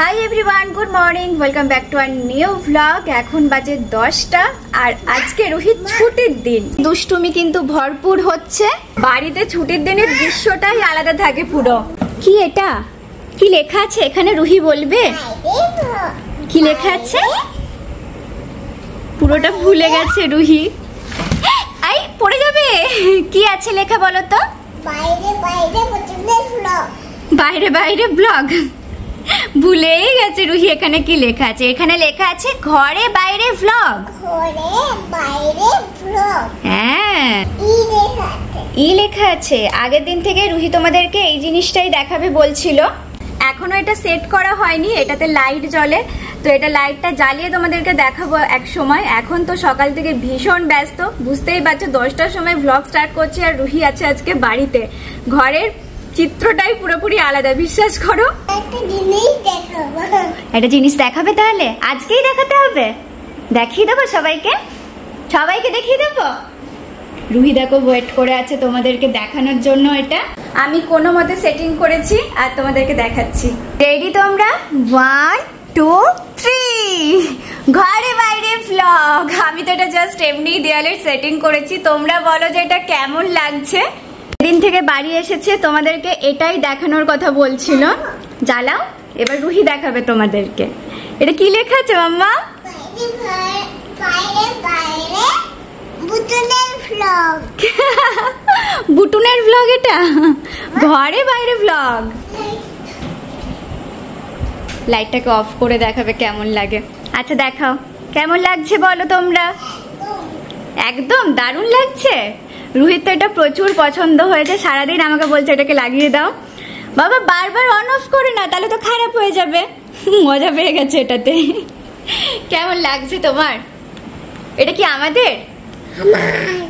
High everyone, good morning, welcome back to our new vlog. এখন বাজে 10টা আর আজকে রোহিত ছুটির দিন। দুষ্টুমি কিন্তু ভরপুর হচ্ছে। বাড়িতে ছুটির দিনের দৃশ্যটাই আলাদা থাকে পুরো। কি এটা? কি লেখা আছে এখানে? রুহি বলবে কি লেখা আছে? পুরোটা ভুলে গেছে রুহি। আই পড়ে যাবে। কি আছে লেখা বলো তো? বাইরে বাইরে ব্লগ। ভুলেই গেছে রুহি এখানে কি লেখা আছে। এখানে লেখা আছে ঘরে বাইরে ভ্লগ। হ্যাঁ, ই লেখা আছে। আগের দিন থেকে রুহি তোমাদেরকে এই জিনিসটাই দেখাবে বলছিল। এখনো এটা সেট করা হয়নি, এটাতে লাইট জ্বলে, তো এটা লাইটটা জ্বালিয়ে তোমাদেরকে দেখাবো এক সময়। এখন তো সকাল থেকে ভীষণ ব্যস্ত, বুঝতেই পারছো 10টার সময় ভ্লগ স্টার্ট করছি আর রুহি আছে আজকে বাড়িতে। ঘরের চিত্রটাই পুরোপুরি আলাদা, বিশ্বাস করো। একটা জিনিস দেখাবে তাহলে? আজকেই দেখাতে হবে? দেখিয়ে দেবো সবাইকে, সবাইকে দেখিয়ে দেবো। রুহি দেখো ওয়েট করে আছে তোমাদেরকে দেখানোর জন্য। এটা আমি কোনো মতে সেটিং করেছি আর তোমাদেরকে দেখাচ্ছি। রেডি তোমরা? 1 2 3 ঘরে বাইরে ভ্লগ। আমি তো এটা জাস্ট এমনি দেয়ালের সেটিং করেছি। তোমরা বলো যে এটা কেমন লাগছে। দিন থেকে বাড়ি এসেছে, তোমাদেরকে এটাই দেখানোর কথা বলছিল। জ্বালাও, এবার রুহি দেখাবে তোমাদেরকে। এটা কি লেখা আছে মাম্মা? বুটুনের ভ্লগ। এটা ঘরে বাইরে ভ্লগ। লাইটটাকে অফ করে দেখাবে কেমন লাগে। আচ্ছা দেখাও কেমন লাগছে বলো তোমরা। একদম দারুণ লাগছে। রুহিত তো এটা প্রচুর পছন্দ হয়েছে, সারাদিন আমাকে বলছে এটাকে লাগিয়ে দাও। বাবা বারবার অন অফ করে না, তাহলে তো খারাপ হয়ে যাবে। মজা পেয়ে গেছে এটাতে। কেমন লাগছে তোমার? এটা কি আমাদের?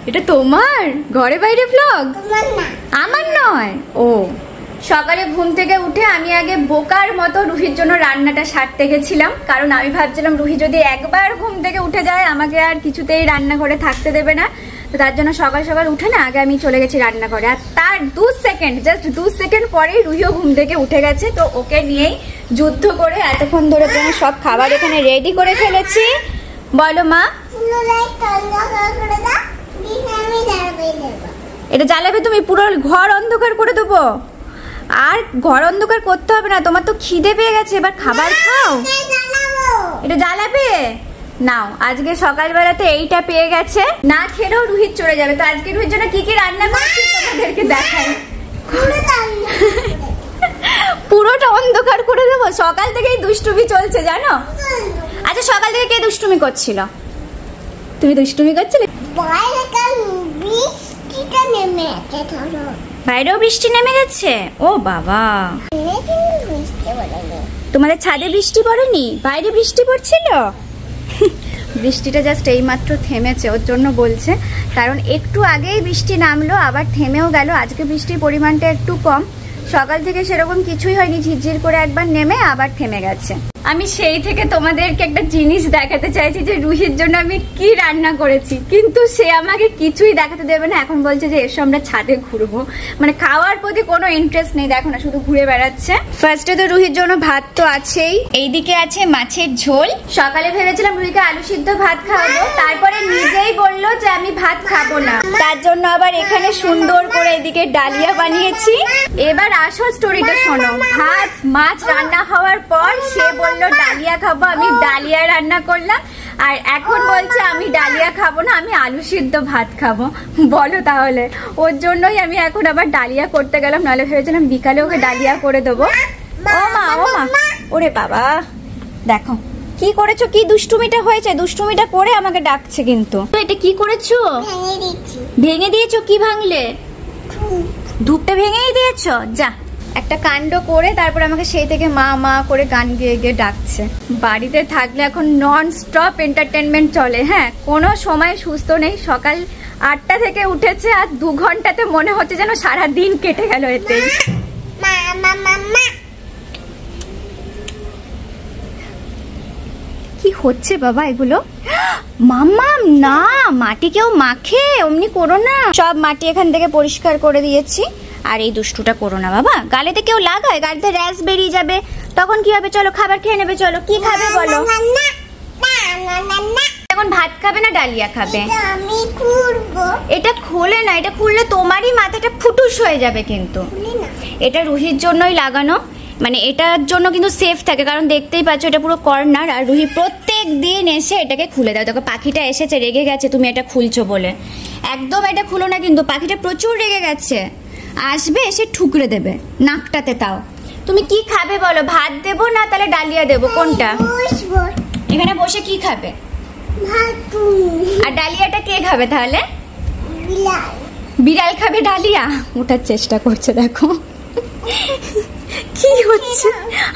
এটা তোমার ঘরে বাইরে ভ্লগ? আমার নয়। ও, সকালে ঘুম থেকে উঠে আমি আগে বোকার মতো রুহির জন্য রান্নাটা সারতে গেছিলাম, কারণ আমি ভাবছিলাম রুহি যদি একবার ঘুম থেকে উঠে যায় আমাকে আর কিছুতেই রান্না করে থাকতে দেবে না। তো তার জন্য সকাল সকাল উঠে না আগে আমি চলে গেছি রান্নাঘরে। আর তার 2 সেকেন্ড, জাস্ট 2 সেকেন্ড পরেই রুহিও ঘুম থেকে উঠে গেছে। তো ওকে নিয়েই যুদ্ধ করে এতক্ষণ ধরে জন্য সব খাবার এখানে রেডি করে ফেলেছি। বলো মা। এটা জ্বালাবে তুমি? পুরো ঘর অন্ধকার করে দেবো? আর ঘর অন্ধকার করতে হবে না, তোমার তো খিদে পেয়ে গেছে, এবার খাবার খাও। এটা জ্বালাবে? নাও, আজকে সকালবেলাতে এইটা পেয়ে গেছে, না খেলেও রুহিত চলে যাবে। তো আজকে রুহির জন্য কি কি রান্না করছি তোমাদেরকে দেখাই। পুরোটা অন্ধকার করে দেবো। সকাল থেকেই দুষ্টুমি চলছে জানো। আচ্ছা সকাল থেকে কে দুষ্টুমি করছিল? তুমি দুষ্টুমি করছিলে? বাইরেও বৃষ্টি নেমে গেছে? ও বাবা, তোমাদের ছাদে বৃষ্টি পড়েনি? বাইরে বৃষ্টি পড়ছিল। বৃষ্টিটা জাস্ট এইমাত্র থেমেছে, ওর জন্য বলছে। কারণ একটু আগেই বৃষ্টি নামলো, আবার থেমেও গেল। আজকে বৃষ্টির পরিমাণটা একটু কম, সকাল থেকে সেরকম কিছুই হয়নি। ঝিরঝির করে একবার নেমে আবার থেমে গেছে। আমি সেই থেকে তোমাদেরকে একটা জিনিস দেখাতে চাইছি যে রুহির জন্য আমি কি রান্না করেছি, কিন্তু সে আমাকে কিছুই দেখাতে দেবে না। এখন বলছে যে এসো আমরা ছাদে ঘুরবো। মানে খাওয়ার প্রতি কোনো ইন্টারেস্ট নেই, দেখো না শুধু ঘুরে বেড়াচ্ছে। ফার্স্টে তো রুহির জন্য ভাত তো আছেই, এইদিকে আছে মাছের ঝোল। সকালে ভেবেছিলাম রুহিকে আলু সিদ্ধ ভাত খাওয়াবো, তারপরে নিজেই বললো যে আমি ভাত খাবো না। তার জন্য আবার এখানে সুন্দর করে এদিকে ডালিয়া বানিয়েছি। এবার আসল স্টোরিটা শোনো। ভাত মাছ রান্না হওয়ার পর সে বললো ডালিয়া খাবো, আমি ডালিয়া রান্না করলাম। আর এখন বলছে আমি ডালিয়া খাবো না, আমি আলু সিদ্ধ ভাত খাবো। বলো তাহলে। ওর জন্যই আমি এখন আবার ডালিয়া করতে গেলাম, নাহলে ভেবেছিলাম বিকালে ওকে ডালিয়া করে দেবো। ও মা, ও মা, ওরে বাবা দেখো কি করেছো, কি দুষ্টুমিটা হয়েছে। দুষ্টুমিটা করে আমাকে ডাকছে কিন্তু। এটা কি করেছো? ভেঙে দিয়েছো? কি ভাঙলে? ধূপটা ভেঙেই দিয়েছো? যা, একটা কাণ্ড করে তারপর আমাকে সেই থেকে মা মা করে গান গেয়ে গিয়ে ডাকছে। বাড়িতে থাকলে এখন নন স্টপ এন্টারটেনমেন্ট চলে। হ্যাঁ, কোনো সময় সুস্থ নেই। সকাল 8টা থেকে উঠেছে আর 2 ঘন্টাতে মনে হচ্ছে যেন সারা দিন কেটে গেল এতে। কি হচ্ছে বাবা এগুলো? মাম্মা না, মাটি কেউ মাখে, অমনি করো না। সব মাটি এখান থেকে পরিষ্কার করে দিয়েছি। আর এই দুষ্টুটা করো না বাবা, গালেতে কেউ লাগায়, গালেতে র্যাশ বেরিয়ে যাবে, তখন কি হবে? চলো খাবার খেয়ে নেবে, চলো কি খাবে বলো। এখন ভাত খাবে না ডালিয়া খাবে? এটা খোলে না, এটা খুললে তোমারই মাথাটা ফুটুস হয়ে যাবে। কিন্তু এটা রুহির জন্যই লাগানো, মানে এটার জন্য কিন্তু সেফ থাকে, কারণ দেখতেই পাচ্ছ এটা পুরো কর্নার। আর রুহি প্রত্যেক দিন এসে এটাকে খুলে দাও। দেখো পাখিটা এসেছে, রেগে গেছে তুমি এটা খুলছো বলে। একদম এটা খুলো না, কিন্তু পাখিটা প্রচুর রেগে গেছে, আসবে এসে ঠুকরে দেবে নাকটাতে। তাও তুমি কি খাবে বলো? ভাত দেবো না তাহলে ডালিয়া দেবো, কোনটা? এখানে বসে কি খাবে? আর ডালিয়াটা কে খাবে তাহলে? বিড়াল খাবে ডালিয়া? ওঠার চেষ্টা করছে, দেখো কি হচ্ছে।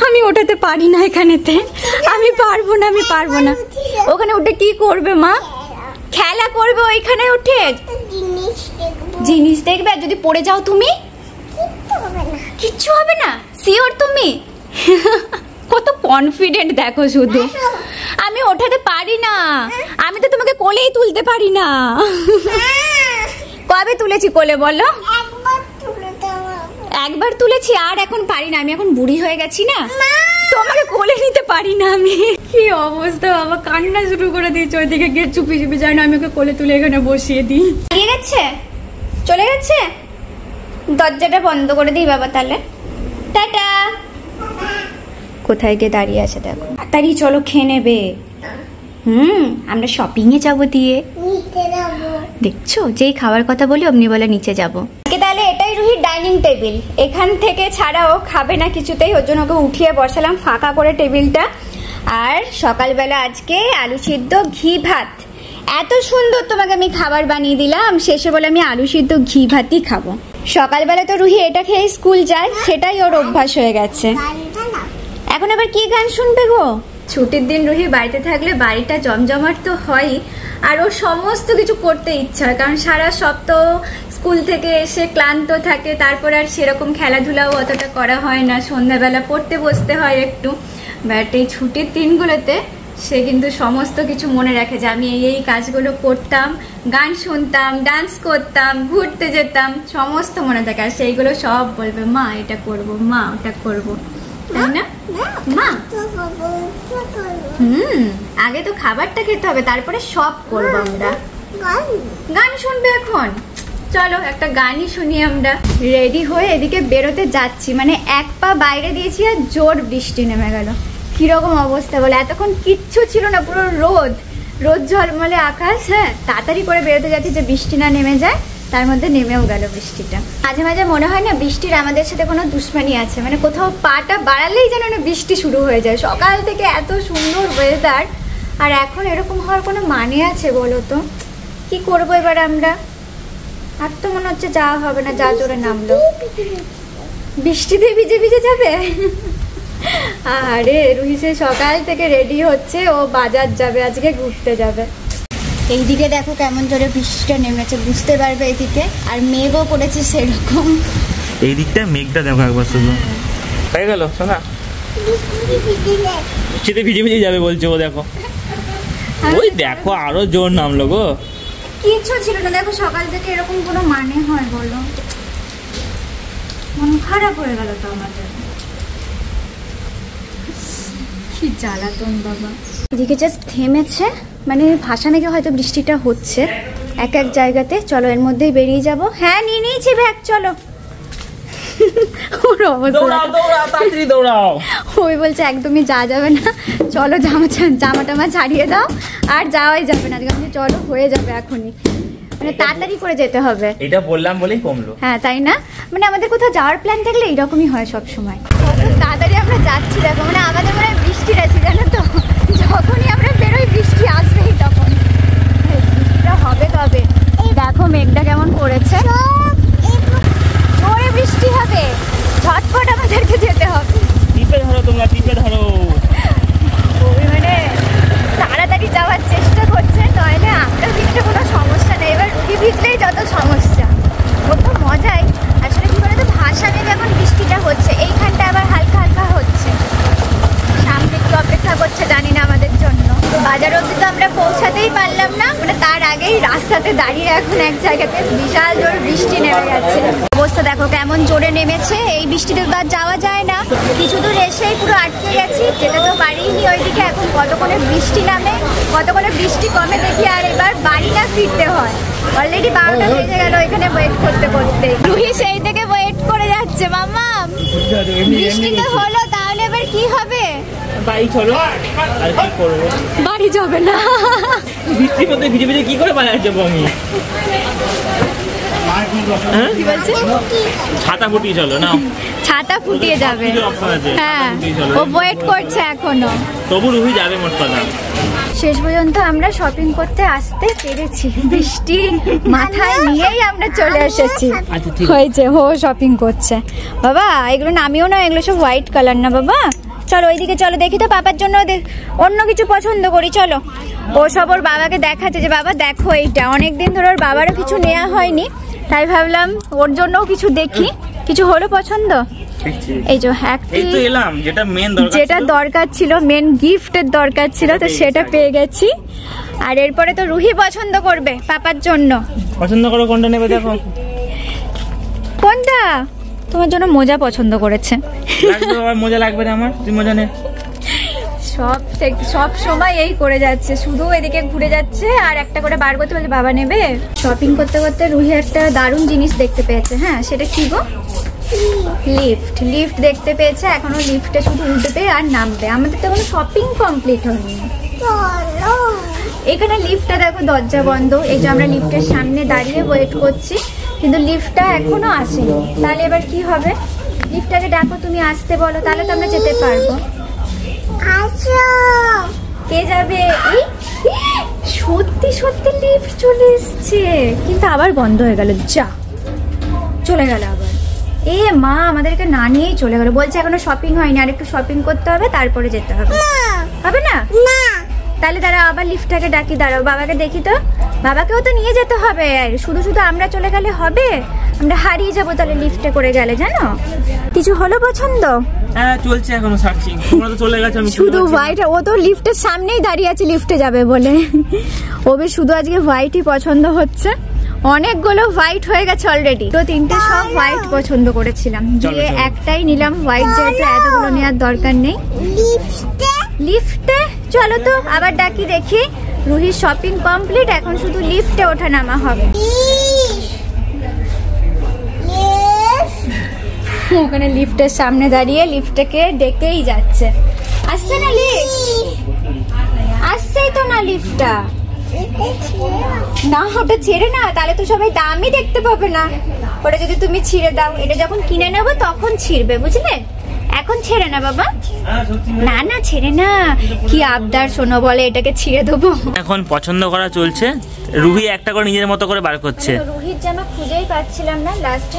আমি ওঠাতে পারি না এখানেতে, আমি পারবো না, আমি পারবো না। ওখানে উঠে কি করবে মা? খেলা করবে ওইখানে উঠে? জিনিস দেখবে। আর যদি পড়ে যাও তুমি? কিচ্ছু হবে না, শিওর তুমি? কত কনফিডেন্ট দেখো শুধু। আমি ওঠাতে পারি না, আমি তো তোমাকে কোলেই তুলতে পারি না। কবে তুলেছি কোলে বলো? একবার তুলেছি, আর এখন পারি না। আমি এখন বুড়ি হয়ে গেছি না, তোমাকে কোলে নিতে পারি না আমি। কি অবস্থা বাবা, কান্না শুরু করে দিয়েছে। ওইদিকে গিয়ে চুপি চুপি যায় না, আমি ওকে কোলে তুলে এখানে বসিয়ে দিই। চলে গেছে, চলে গেছে। দরজাটা বন্ধ করে দিই বাবা তাহলে। টাটা। কোথায় গিয়ে দাঁড়িয়ে আছে দেখো। তাড়াতাড়ি চলো, খেয়ে নেবে। আমরা শপিং এ যাবো দিয়ে। দেখছো, যেই খাবার কথা বলি অমনি বলে নিচে যাবো। তাহলে এটাই রুহির ডাইনিং টেবিল। এখান থেকে ছাড়াও খাবে না কিছুতেই, ওর জন্য ওকে উঠিয়ে বসালাম ফাঁকা করে টেবিলটা। আর সকালবেলা আজকে আলু সিদ্ধ ঘি ভাত। এত সুন্দর তোমাকে আমি খাবার বানিয়ে দিলাম, শেষে বলে আমি আলু সিদ্ধ ঘি ভাতই খাবো। সকালবেলা তো রুহি এটা খেয়ে স্কুল যায়, সেটাই ওর অভ্যাস হয়ে গেছে। এখন আবার কি গান শুনবে গো? ছুটির দিন রুহি বাড়িতে থাকলে বাড়িটা জমজমাট তো হয়, আর ও সমস্ত কিছু করতে ইচ্ছা হয়, কারণ সারা সপ্তাহ স্কুল থেকে এসে ক্লান্ত থাকে, তারপর আর সেরকম খেলাধুলাও অতটা করা হয় না, সন্ধ্যাবেলা পড়তে বসতে হয় একটু। বাট এই ছুটির দিনগুলোতে সে কিন্তু সমস্ত কিছু মনে রাখে যে আমি এই কাজগুলো করতাম, গান শুনতাম, ডান্স করতাম, ঘুরতে যেতাম, সমস্ত মনে থাকে। আর সেইগুলো সব বলবে মা এটা করবো, মা ওটা করবো, তাই না মা? আগে তো খাবারটা খেতে হবে, তারপরে সব করবো আমরা। গান শুনবে এখন? চলো একটা গানই শুনি আমরা। রেডি হয়ে এদিকে বেরোতে যাচ্ছি, মানে এক পা বাইরে দিয়েছি আর জোর বৃষ্টি নেমে গেল। কিরকম অবস্থা বলে, এতক্ষণ কিচ্ছু ছিল না, পুরো রোদ রোদ ঝলমলে আকাশ। হ্যাঁ, তাড়াতাড়ি করে বেরোতে যাচ্ছি যে বৃষ্টি না নেমে যায়, তার মধ্যে নেমেও গেল বৃষ্টিটা। মাঝে মাঝে মনে হয় না বৃষ্টির আমাদের সাথে কোনো দুশ্মনী আছে, মানে কোথাও পাটা বাড়ালেই যেন না বৃষ্টি শুরু হয়ে যায়। সকাল থেকে এত সুন্দর ওয়েদার, আর এখন এরকম হওয়ার কোনো মানে আছে বলো তো? কি করবো এবার আমরা? আর তো মনে হচ্ছে যাওয়া হবে না, যা জোরে নামলো। বৃষ্টিতে ভিজে ভিজে যাবে? আরে রুহি সে সকাল থেকে রেডি হচ্ছে, ও বাজার যাবে, আজকে ঘুরতে যাবে। এইদিকে দেখো কেমন জোরে বৃষ্টিটা নেমেছে, বুঝতে পারবে এদিকে। আর মেঘও পড়েছে সেরকম। এই দিকটা মেঘটা দেখো একবার শুধু। হয়ে গেল শোনা, বৃষ্টিতে ভিজে ভিজে যাবে বলছে ও। দেখো ওই দেখো আরো জোর নামলো গো। কিছু ছিল না, দেখো সকাল থেকে এরকম কোনো মানে হয় বলো? মন খারাপ হয়ে গেল তো আমাদের। কি জ্বালাতন বাবা। এদিকে জাস্ট থেমেছে, মানে ভাসানে হয়তো বৃষ্টিটা হচ্ছে এক এক জায়গাতে। চলো এর মধ্যেই বেরিয়ে যাব। হ্যাঁ নিয়ে নিয়েছি ব্যাগ, চলো। ওর অবস্থা, ওই বলছে একদমই যা যাবে না, চলো জামা টামা ছাড়িয়ে দাও, আর যাওয়াই যাবে না। চলো হয়ে যাবে এখনই, মানে তাড়াতাড়ি করে যেতে হবে। এটা বললাম বলেই কমলো। হ্যাঁ তাই না, মানে আমাদের কোথাও যাওয়ার প্ল্যান থাকলে এইরকমই হয় সব সময়। তাড়াতাড়ি আমরা যাচ্ছি দেখো, মানে আমাদের মানে বৃষ্টির আছে জানো তো, যখনই আমরা বেরোই বৃষ্টি আসবেই তখন। বৃষ্টিটা হবে তবে। দেখো মেঘটা কেমন করেছে, জোরে বৃষ্টি হবে, ঝটপট আমাদেরকে যেতে হবে। টিপে ধরো তোমরা, টিপে ধরো। ওই মানে তাড়াতাড়ি যাওয়ার চেষ্টা করছে, নইলে আমরা ভিজলে কোনো সমস্যা নেই। এবার রুগী ভিজলেই যত সমস্যা। ওর তো মজাই আসলে। কি বলতো, ভাসানে যেমন বৃষ্টিটা হচ্ছে, এইখানটা আবার হালকা হালকা হচ্ছে, বাজার অবধি তো আমরা পৌঁছাতেই পারলাম না, মানে তার আগেই রাস্তাতে দাঁড়িয়ে এখন এক জায়গাতে বিশাল জোর বৃষ্টি নেমে যাচ্ছে। অবস্থা দেখো কেমন জোরে নেমেছে, এই বৃষ্টিতে তো আর যাওয়া যায় না, কিছু দূর এসেই পুরো আটকে গেছি, যেতে তো পারিনি ওইদিকে। এখন কতক্ষণে বৃষ্টি নামে, কতক্ষণে বৃষ্টি কমে দেখি, আর এবার বাড়ি না ফিরতে হয়। অলরেডি 12টা বেজে গেল এখানে ওয়েট করতে করতে। রুহি সেই থেকে ওয়েট করে যাচ্ছে। মামা বৃষ্টিতে হলো, তাহলে এবার কি হবে? বাড়ি চলো, আর কি করবো? বাড়ি যাবে না, বৃষ্টির মধ্যে ভিজে ভিজে কি করে বাড়ি যাবো আমি? কি বলছিস? ছাতা ফুটিয়ে চলো না, ছাতা ফুটিয়ে যাবে। হ্যাঁ, ও ওয়েট করছে এখনো। তবু রুহি যাবে মোট কথা। শেষ পর্যন্ত আমরা শপিং করতে আসতে পেরেছি, বৃষ্টি মাথায় নিয়েই আমরা চলে এসেছি। হয়েছে, ও শপিং করছে। বাবা এগুলো নামিও না, এগুলো সব হোয়াইট কালার না বাবা। চলো ওইদিকে চলো, দেখি তো পাপার জন্য অন্য কিছু পছন্দ করি। চলো, ও সব ওর বাবাকে দেখাচ্ছে যে বাবা দেখো এইটা, অনেকদিন ধরে ওর বাবারও কিছু নেওয়া হয়নি, তাই ভাবলাম ওর জন্যও কিছু দেখি। কিছু হলো পছন্দ? এই যে যেটা দরকার ছিল, মেন গিফটের দরকার ছিল, তো সেটা পেয়ে গেছি। আর এরপরে তো রুহি পছন্দ করবে পাপার জন্য। পছন্দ করো, কোনটা নেবে দেখো। কোনটা? তোমার জন্য মোজা পছন্দ করেছে। মোজা লাগবে না আমার, তুই মোজা নে। সব সময় এই করে যাচ্ছে, শুধু এদিকে ঘুরে যাচ্ছে আর একটা করে বার করতে বলছে বাবা নেবে। শপিং করতে করতে রুহি একটা দারুণ জিনিস দেখতে পেয়েছে। হ্যাঁ, সেটা কি গো? লিফট দেখতে পেয়েছে। এখনো লিফটে শুধু উঠবে আর নামবে, আমাদের তো কোনো শপিং কমপ্লিট হয়নি। এখানে লিফটটা দেখো দরজা বন্ধ, এই যে আমরা লিফটের সামনে দাঁড়িয়ে ওয়েট করছি, কিন্তু লিফটটা এখনো আসেনি। তাহলে এবার কি হবে? লিফটটাকে ডাকো, তুমি আসতে বলো, তাহলে তো আমরা যেতে পারবো। কে যাবে? সত্যি সত্যি লিফট চলে এসছে, কিন্তু আবার বন্ধ হয়ে গেল। যা, চলে গেল আবার। এ মা, আমাদেরকে না নিয়েই চলে গেল। বলছে এখনো শপিং হয়নি, আর একটু শপিং করতে হবে, তারপরে যেতে হবে। হবে না? তাহলে দাঁড়াও, আবার লিফটটাকে ডাকি। দাঁড়াও, বাবাকে দেখি তো, বাবাকেও তো নিয়ে যেতে হবে। শুধু শুধু আমরা চলে গেলে হবে? আমরা হারিয়ে যাবো তাহলে লিফটে করে গেলে, জানো? কিছু হলো পছন্দ? হ্যাঁ, চলছে এখনো সার্চিং। তোমরা তো চলে গেছো, আমি শুধু হোয়াইট। ও তো লিফটের সামনেই দাঁড়িয়ে আছে লিফটে যাবে বলে। ওবে শুধু আজকে হোয়াইটই পছন্দ হচ্ছে। অনেকগুলো হোয়াইট হয়ে গেছে অলরেডি, তো তিনটে সব হোয়াইট পছন্দ করেছিলাম, দিয়ে একটাই নিলাম হোয়াইট, যেহেতু এতগুলো নেওয়ার দরকার নেই। লিফটে চলো তো, আবার ডাকি দেখি। রুহির শপিং কমপ্লিট, এখন শুধু লিফটে ওঠা নামা হবে। ওখানে লিফটের সামনে দাঁড়িয়ে লিফটকে ডেকেই যাচ্ছে। আসছে না লিফট? আসছেই তো না লিফটটা। না, ওটা ছেড়ে না, তাহলে তো সবাই দামই দেখতে পাবে না। ওটা যদি তুমি ছিঁড়ে দাও, এটা যখন কিনে নেবো তখন ছিঁড়বে, বুঝলে? এখন ছেড়ে না বাবা। না না, ছেড়ে না, কি আবদার শোনো বলে, এটাকে ছিঁড়ে দেবো। এখন পছন্দ করা চলছে, রুহি একটা করে নিজের মতো করে বার করছে। রুহির জামা খুঁজেই পাচ্ছিলাম না, লাস্টে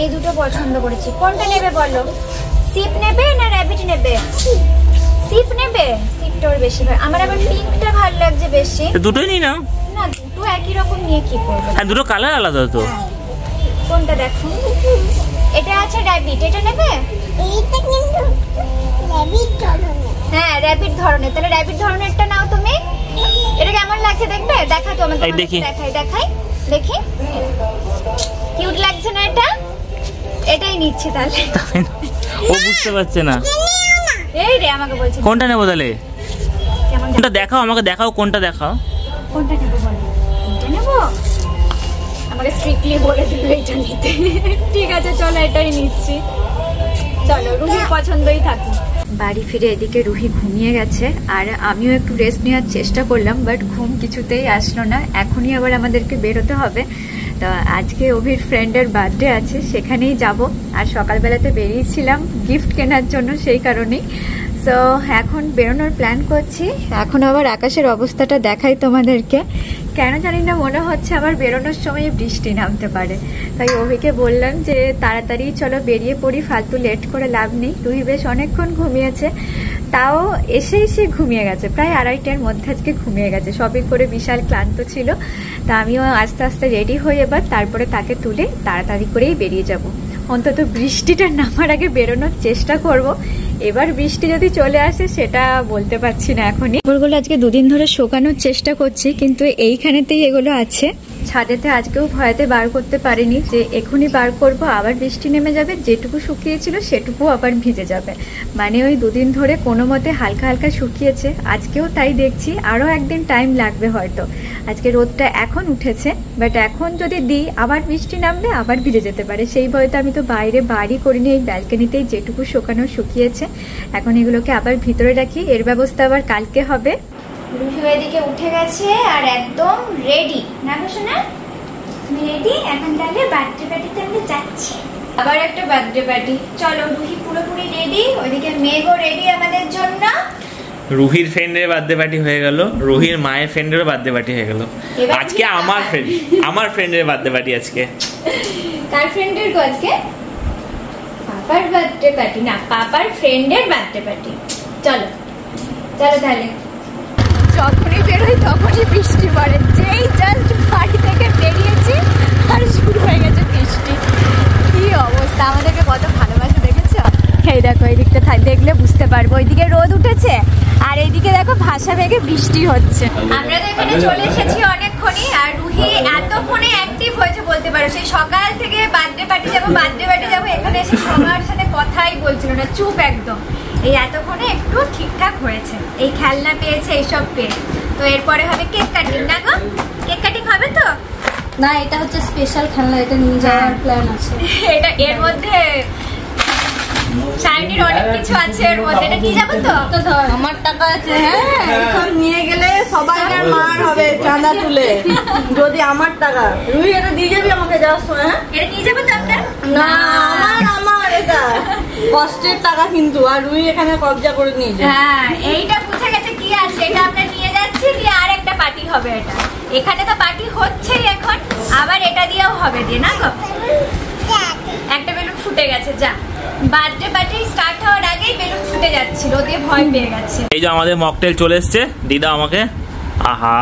এই দুটো পছন্দ করেছি। কোনটা নেবে বলো? সিপ নেবে না র‍্যাবিট নেবে? সিপ নেবে, সিপটা ওর বেশি ভালো। আমার আবার পিঙ্কটা ভালো লাগছে বেশি। দুটোই নি না? না, দুটো একই রকম নিয়ে কি করব? হ্যাঁ, দুটো কালার আলাদা তো। কোনটা দেখো? এটা আছে র‍্যাবিট, এটা নেবে? এইটা কিন্তু র‍্যাবিট ধরনের। হ্যাঁ, র‍্যাবিট ধরনের। তাহলে র‍্যাবিট ধরনেরটা নাও তুমি। এটা কেমন লাগছে দেখবে? দেখা তো আমাকে। দেখি, দেখাই দেখি। কিউট লাগছে না এটা? এটাই নিচ্ছি তাহলে। ও বুঝতে পারছে না। এই রে, আমাকে বলছে কোনটা নেবো তাহলে? কোনটা দেখাও, আমাকে দেখাও, কোনটা দেখাও। কোনটা নেবো বলো? এটা নেবো? আমাকে স্ট্রিক্টলি বলে দিল এটা নিতে। ঠিক আছে চলো, এটাই নিচ্ছি। চলো, রুহির পছন্দই থাকুক। বাড়ি ফিরে এদিকে রুহি ঘুমিয়ে গেছে, আর আমিও একটু রেস্ট নেওয়ার চেষ্টা করলাম, বাট ঘুম কিছুতেই আসলো না। এখনই আবার আমাদেরকে বেরোতে হবে। তো আজকে অভির ফ্রেন্ডের বার্থডে আছে, সেখানেই যাব। আর সকালবেলাতে বেরিয়েছিলাম গিফট কেনার জন্য, সেই কারণেই। সো এখন বেরোনোর প্ল্যান করছি। এখন আবার আকাশের অবস্থাটা দেখাই তোমাদেরকে। কেন জানি না মনে হচ্ছে আবার বেরোনোর সময় বৃষ্টি নামতে পারে, তাই অভিকে বললাম যে তাড়াতাড়ি চলো বেরিয়ে পড়ি, ফালতু লেট করে লাভ নেই। রুহি বেশ অনেকক্ষণ ঘুমিয়েছে, তাও এসে ঘুমিয়ে গেছে, প্রায় 2:30টার মধ্যে আজকে ঘুমিয়ে গেছে। শপিং করে বিশাল ক্লান্ত ছিল। তা আমিও আস্তে আস্তে রেডি হয়ে এবার তারপরে তাকে তুলে তাড়াতাড়ি করেই বেরিয়ে যাব। অন্তত বৃষ্টিটা নামার আগে বেরোনোর চেষ্টা করব। এবার বৃষ্টি যদি চলে আসে সেটা বলতে পারছি না এখনই। কাপড়গুলো আজকে দুদিন ধরে শুকানোর চেষ্টা করছি, কিন্তু এইখানেতেই এগুলো আছে। ছাদেতে আজকেও ভয়েতে বার করতে পারিনি, যে এখনই বার করব আবার বৃষ্টি নেমে যাবে, যেটুকু শুকিয়েছিল সেটুকু আবার ভিজে যাবে। মানে ওই দুদিন ধরে কোনো মতে হালকা হালকা শুকিয়েছে, আজকেও তাই দেখছি। আরও একদিন টাইম লাগবে হয়তো। আজকে রোদটা এখন উঠেছে, বাট এখন যদি দিই আবার বৃষ্টি নামবে, আবার ভিজে যেতে পারে। সেই ভয়তে আমি তো বাইরে বাড়ি করিনি, এই ব্যালকনিতেই যেটুকু শুকানো শুকিয়েছে। এখন এগুলোকে আবার ভিতরে রাখি, এর ব্যবস্থা আবার কালকে হবে। রুহি এদিকে উঠে গেছে আর একদম রেডি না গো সোনা? তুমি রেডি? এখন তাহলে বার্থডে পার্টিতে আমরা যাচ্ছি, আবার একটা বার্থডে পার্টি। চলো, রুহি পুরোপুরি রেডি, ওইদিকে মেঘও রেডি আমাদের জন্য। রুহির ফ্রেন্ডের বার্থডে পার্টি হয়ে গেল, রুহির মায়ের ফ্রেন্ডেরও বার্থডে পার্টি হয়ে গেল। আজকে আমার ফ্রেন্ডের বার্থডে পার্টি আজকে। কার ফ্রেন্ডের গো আজকে? পাপার বার্থডে পার্টি না, পাপার ফ্রেন্ডের বার্থডে পার্টি। চলো চলো তাহলে। যখনই বেরোই তখনই বৃষ্টি পড়ে, যেই জাস্ট বাড়ি থেকে বেরিয়েছি আর শুরু হয়ে গেছে বৃষ্টি। কি অবস্থা, আমাদেরকে কত ভালোবাসা দেখেছো? এই দেখো, এই দিকটা দেখলে বুঝতে পারবো, ওইদিকে রোদ উঠেছে আর এইদিকে দেখো ভাষা বেগে বৃষ্টি হচ্ছে। আমরা তো এখানে চলে এসেছি অনেকক্ষণই, আর রুহি এতক্ষণে অ্যাক্টিভ হয়েছে বলতে পারো। সেই সকাল থেকে বার্থডে পার্টি যাবো বার্থডে পার্টি যাবো, এখানে এসে সবার সাথে কথাই বলছিল না, চুপ একদম। এই এতক্ষণে একটু ঠিকঠাক হয়েছে, এই খেলনা পেয়েছে, এইসব পেয়ে। তো এরপরে হবে কেক কাটিং না গো? কেক কাটিং হবে তো? না, এটা হচ্ছে স্পেশাল খেলনা, এটা নিয়ে যাওয়ার প্ল্যান আছে। এটা এর মধ্যে শাইনির অনেক কিছু আছে এর মধ্যে, এটা নিয়ে যাবো তো? তো ধর, আমার টাকা আছে। হ্যাঁ, সব নিয়ে গেলে সবাইকার মার হবে চাঁদা তুলে। যদি আমার টাকা, রুই এটা দিয়ে যাবি আমাকে যাওয়ার সময়। হ্যাঁ, এটা নিয়ে যাবো তো আমরা? না, আমার এটা কষ্টের টাকা কিন্তু, আর রুই এখানে কবজা করে নিয়ে যায়। হ্যাঁ, এইটা বুঝে গেছে কি আছে, এটা আমরা নিয়ে যাচ্ছি, দিয়ে আর একটা পার্টি হবে। এটা এখানে তো পার্টি হচ্ছেই এখন, আবার এটা দিয়েও হবে দিয়ে না গো? একটা বেলুন ফুটে গেছে, যা বার্থডে পার্টি স্টার্ট হওয়ার আগেই বেলুন ফুটে যাচ্ছিল, ওদের ভয় পেয়ে গেছে। এই যে আমাদের মকটেল চলে এসছে, দিদা আমাকে। আহা,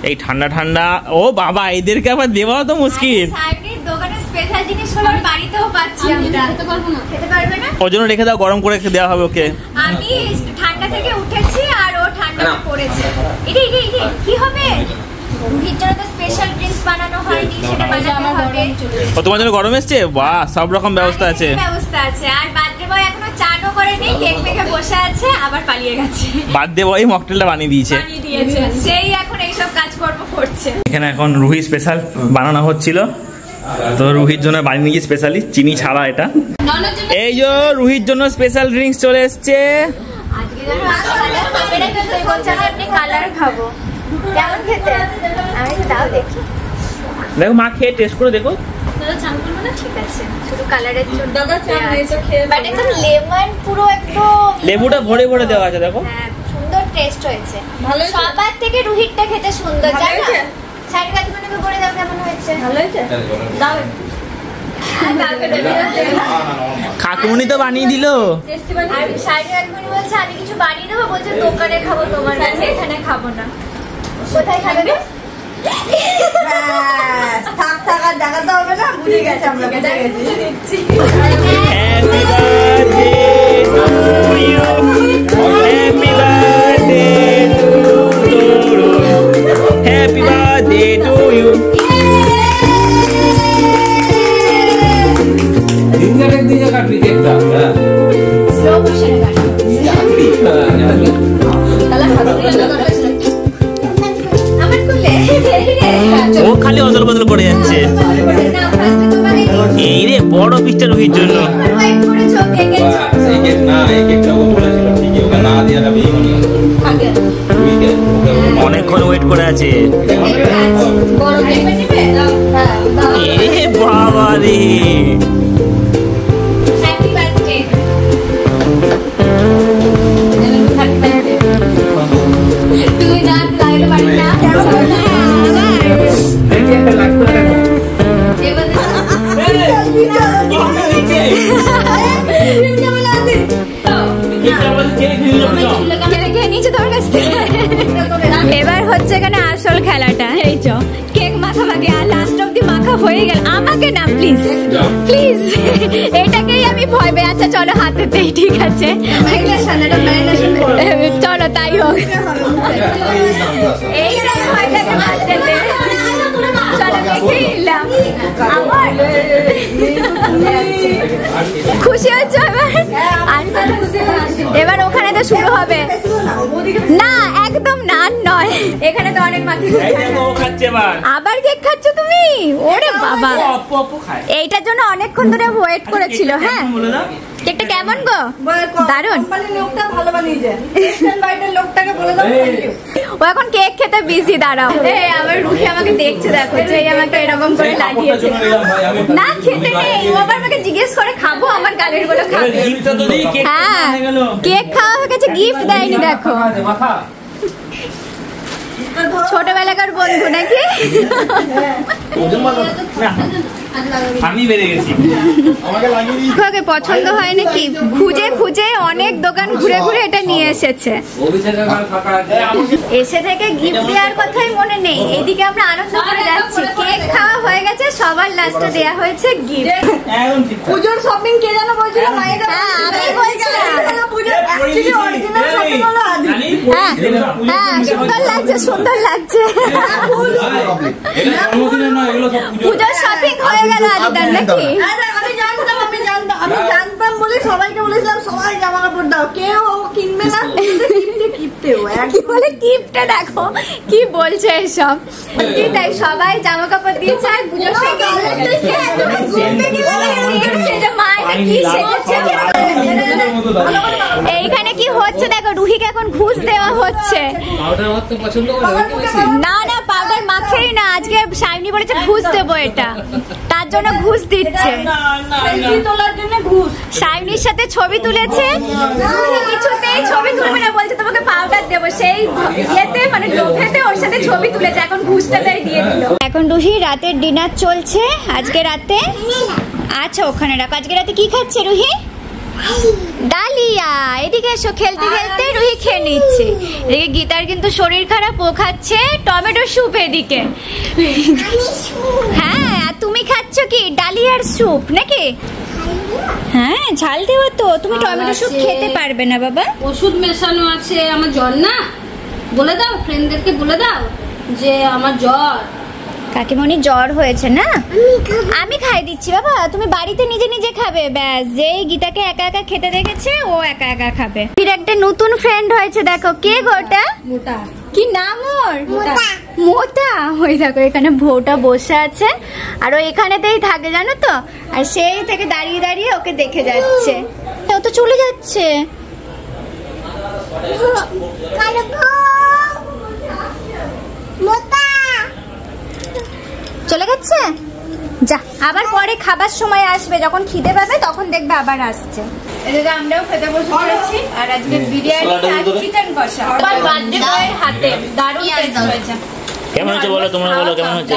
এই ঠান্ডা ঠান্ডা, ও বাবা, এদেরকে আবার দেওয়াও তো মুশকিল। সাইডের দোকানের স্পেশাল জিনিস হলো, বাড়িতেও পাচ্ছি আমরা। খেতে পারবো না? খেতে পারবে না? ওর জন্য রেখে দাও, গরম করে দেওয়া হবে ওকে। আমি ঠান্ডা থেকে উঠেছি আর ও ঠান্ডা পড়েছে। এটা কি হবে? রুহির জন্য তো স্পেশাল ড্রিঙ্কস বানানো হয়নি, সেটা বানাতে হবে। ও তোমার জন্য গরম এসছে? বাহ, সব রকম ব্যবস্থা আছে। ব্যবস্থা আছে। আর বার্থডে বয় এখনো চানও করেনি, কেক মেখে বসে আছে, আবার পালিয়ে গেছে। বার্থডে বয় মকটেলটা বানিয়ে দিয়েছে। সেই এখন এইসব কাজকর্ম করছে। এখানে এখন রুহি স্পেশাল বানানো হচ্ছিল, তো রুহির জন্য বানিয়ে নিয়েছি স্পেশালি, চিনি ছাড়া এটা। এই যে রুহির জন্য স্পেশাল ড্রিঙ্কস চলে এসছে। আজকে যেন কালার খাবো, কেমন খেতে? আমি তো দাও দেখি। দেখো মা খেয়ে টেস্ট করে দেখো। ঠিক আছে, শুধু কালারের জন্য। দাদা বাট একদম লেমন, পুরো একদম লেবুটা ভরে ভরে দেওয়া আছে, দেখো। হ্যাঁ, সুন্দর টেস্ট হয়েছে। ভালো সবার থেকে রুহিরটা খেতে সুন্দর, জানো? সাইড কাকিমাকে বলে দাও কেমন হয়েছে। ভালো হয়েছে, দাও। কাকুমনি তো বানিয়ে দিল। আর সাইড কাকিমনি বলছে আমি কিছু বানিয়ে দেবো, বলছে দোকানে খাবো তোমার কাছে, এখানে খাবো না। কোথায় খাবে? থাক থাক, আর দেখাতে হবে না, বুঝে গেছে আমরা, বুঝে গেছি। Happy birthday to you. Happy birthday to you. Happy birthday to you. দিনে কাটবি কেকটা। স্লো মোশনে কাটবো। তাহলে হাত দিয়ে আমার কোলে ও খালি অদল বদল করে যাচ্ছে। এই রে বড় পিসটা রুহির জন্য। এই কেক না, এই কেকটা ও বলেছিল ঠিকই, ওকে না দিয়া যাবে এই মনে হয়। অনেকক্ষণ ওয়েট করে আছে। বড় কেক নেবে? হ্যাঁ, এ বাবা রে, হ্যাপি বার্থডে। তুই না লাইলে পারি না। এবার হচ্ছে এখানে আসল খেলাটা, এই কেক মাখামাখি, আর লাস্ট অব্দি মাখা হয়ে গেল, আমাকে না প্লিজ প্লিজ, এটাকেই আমি ভয় পাই। আচ্ছা চলো হাতেতেই, ঠিক আছে চলো তাই হোক। এইটাই ভয় লাগে হাতেতে। চলো দেখে নিলাম। আবার খুশি হচ্ছে এবার ওখানে তো শুরু হবে না, একদম না নয়, এখানে তো অনেক মাখি। আবার কেক খাচ্ছ তুমি? ওরে বাবা, এইটার জন্য অনেকক্ষণ ধরে ওয়েট করেছিল। হ্যাঁ কেকটা কেমন গো? দারুন। ও এখন কেক খেতে বিজি, দাঁড়াও। আবার রুহি আমাকে দেখছে, দেখো যে আমাকে এরকম করে লাগিয়েছে। না খেতে নেই, ও আবার আমাকে জিজ্ঞেস করে খাবো, আমার গালের গুলো খাবে। হ্যাঁ কেক খাওয়া হয়ে গেছে, গিফট দেয়নি। দেখো ছোটবেলাকার বন্ধু নাকি? আমি বেড়ে গেছি। পছন্দ হয় নাকি? খুঁজে খুঁজে অনেক দোকান ঘুরে ঘুরে এটা নিয়ে এসেছে। এসে থেকে গিফট দেওয়ার কথাই মনে নেই, এদিকে আমরা আনন্দ করে যাচ্ছি। কেক খাওয়া হয়ে গেছে, সবার লাস্টে দেয়া হয়েছে গিফট। পুজোর শপিং কে যেন বলছিল? আমি বলছিলাম। হ্যাঁ সুন্দর লাগছে, সুন্দর লাগছে। পুজোর শপিং হয়ে গেল আদিদার নাকি? আমি জানতাম বলে সবাইকে বলেছিলাম সবাই জামা কাপড় দাও, কেউ কিনবে না। কি বলে গিফটে? দেখো কি বলছে এসব। তাই সবাই জামা কাপড় দিয়েছে। এইখানে কি হচ্ছে দেখো, রুহিকে এখন ঘুষ দেওয়া হচ্ছে। না না পাউডার মাখেই না, আজকে শাইনি বলেছে ঘুষ দেবো, এটা তার জন্য ঘুষ দিচ্ছে। শাইনির সাথে ছবি তুলেছে, কিছুতেই ছবি তুলবে না, বলছে তোমাকে পাউডার দেবো। সেই ইয়েতে মানে লোভেতে ওর সাথে ছবি তুলেছে, এখন ঘুষটা তাই দিয়ে দিল। এখন রুহি রাতের ডিনার চলছে আজকে রাতে। আচ্ছা ওখানে রাখো। আজকে রাতে কি খাচ্ছে রুহি? ডালিয়া। এদিকে এসো, খেলতে খেলতে রুহি খেয়ে নিচ্ছে। এদিকে গীতার কিন্তু শরীর খারাপ, ও খাচ্ছে টমেটো স্যুপ। এদিকে হ্যাঁ, আর তুমি খাচ্ছ কি? ডালিয়ার স্যুপ নাকি? হ্যাঁ ঝাল দেওয়া তো, তুমি টমেটো স্যুপ খেতে পারবে না বাবা। ওষুধ মেশানো আছে, আমার জ্বর না। বলে দাও ফ্রেন্ডদেরকে, বলে দাও যে আমার জ্বর। কাকিমণি জ্বর হয়েছে না? আমি খাই দিচ্ছি বাবা, তুমি বাড়িতে নিজে নিজে খাবে। ব্যাস, যেই গীতাকে একা একা খেতে দেখেছে ও একা একা খাবে। ফির একটা নতুন ফ্রেন্ড হয়েছে, দেখো কে গোটা? মোটা। কি নাম ওর? মোটা। ওই দেখো এখানে ভোটা বসে আছে, আর ও এখানেতেই থাকে জানো তো। আর সেই থেকে দাঁড়িয়ে দাঁড়িয়ে ওকে দেখে যাচ্ছে। ও তো চলে যাচ্ছে। চলে গেছে, যা। আবার পরে খাবার সময় আসবে, যখন খিদে পাবে তখন দেখবে আবার আসছে। এদিকে আমরাও খেতে বসে পড়েছি, আর আজকে বিরিয়ানি আর চিকেন কষা আমার বার্থডে বয়ের হাতে। দারুণ টেস্ট হয়েছে। কেমন হচ্ছে বলো, তোমরা বলো কেমন হচ্ছে?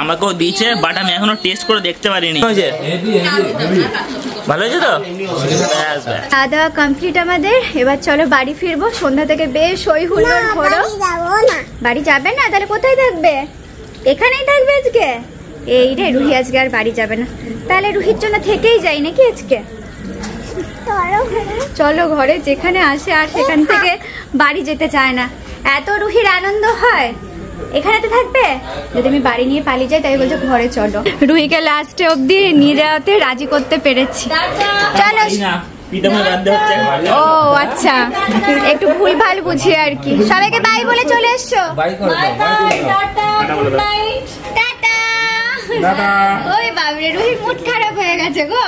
আমাকেও দিয়েছে, বাট আমি এখনো টেস্ট করে দেখতে পারিনি। ভালো হয়েছে তো? খাওয়া দাওয়া কমপ্লিট আমাদের। এবার চলো বাড়ি ফিরবো। সন্ধ্যা থেকে বেশ হই হুল্লোড় ঘোরো। বাড়ি যাবে না? তাহলে কোথায় থাকবে? এখানেই থাকবে আজকে? এই রে, রুহি আজকে আর বাড়ি যাবে না। তাহলে রুহির জন্য থেকেই যাই নাকি আজকে? চলো ঘরে, যেখানে আসে আর সেখান থেকে বাড়ি যেতে চায় না। এত রুহির আনন্দ হয়, এখানে তো থাকবে। যদি আমি বাড়ি নিয়ে পালিয়ে যাই তাই বলছে ঘরে চলো। রুহিকে লাস্টে অব্দি নিয়ে যাওয়াতে রাজি করতে পেরেছি। চলো। ও আচ্ছা, একটু ভুল ভাল বুঝি আর কি। সবাইকে বাই বলে চলে এসছো। টাটা। ওই বাবরে, রুহির মুড খারাপ হয়ে গেছে গো।